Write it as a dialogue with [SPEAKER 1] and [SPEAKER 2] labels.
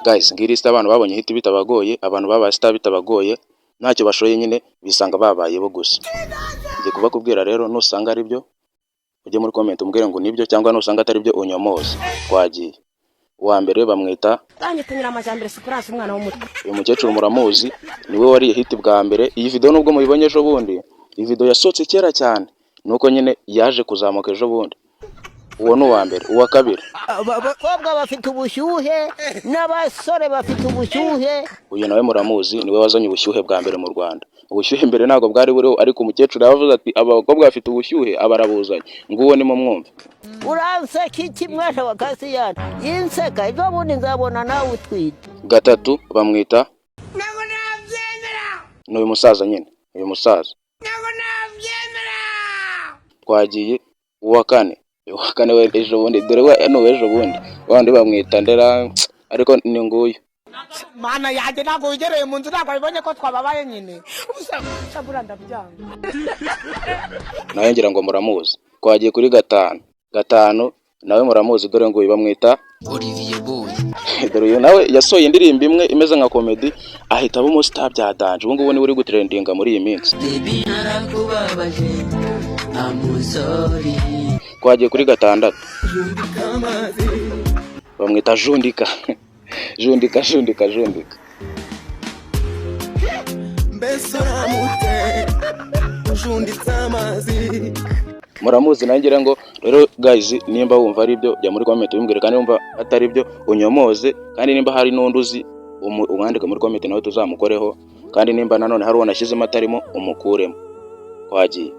[SPEAKER 1] Guys, ngiri sta abantu babonye hit bitabagoye, abantu baba star bitabagoye, ntacyo bashoye nyine bisanga babaye bo gusa. Ngiye kubakubwira rero nusanga ari byo ujye muri comment umbwire ngo nibyo cyangwa nusanga atari byo unyomoze. Twagiye. Uwa mbere bamwita
[SPEAKER 2] Banyitunyira amajambere Superance umwana w'umutwe.
[SPEAKER 1] uyu mukecuru muramuzi niwe wariye hit bwa mbere. Iyi video nubwo mubibonye ejo bundi, iyi video yasotse kera cyane nuko nyine yaje kuzamuka ejo bundi. Uwo ni uwa mbere. Uwa kabiri
[SPEAKER 2] Abakobwa bafite ubushyuhe n'abasore bafite ubushyuhe.
[SPEAKER 1] uyu nawe muramuzi niwe wazanye ubushyuhe bwa mbere mu Rwanda. Ubushyuhe mbere ntabwo bwari buriho, ariko umukecuru yavuze ati abakobwa bafite ubushyuhe abarabuzanye. Nguwo ni mu mwumva.
[SPEAKER 2] Uranseka iki mwana wa Kasiyani? Yinseka ibyo bundi nzabona nawe utwite.
[SPEAKER 1] Gatatu bamwita n'uyu musaza nyine, uyu musaza twagiye. Uwa kane we ejo bundi, dore we ejo bundi wandi bamwita Ndera, ariko ni nguyu.
[SPEAKER 3] Mana yaje ntabwo wigereye mu nzu ntabwo bibonye ko twababaye nyine usabura ndabyanga
[SPEAKER 1] Nawe ngira ngo muramuzi. Twagiye kuri gatanu nawe muramuzi, dore nguyu bamwita
[SPEAKER 4] Olivier Boy.
[SPEAKER 1] dore uyu nawe yasohoye indirimbo imwe imeze nka comedy ahita aba umustar bya danje. Ubu ngubu ni uri gutrendinga muri iyi minsi.
[SPEAKER 4] Baby narakubabaje I'm sorry.
[SPEAKER 1] Twagiye kuri gatandatu bamwita Jundika. Jundika. Muramuzi nangira ngo rero guys, nimba wumva ari byo jya muri comment ubimbwire, kandi wumva atari byo unyomoze, kandi nimba hari n'undi uzi umwandike muri comment nawe tuzamukoreho, kandi nimba nanone hari uwo nashyizemo atarimo umukuremo. Twagiye.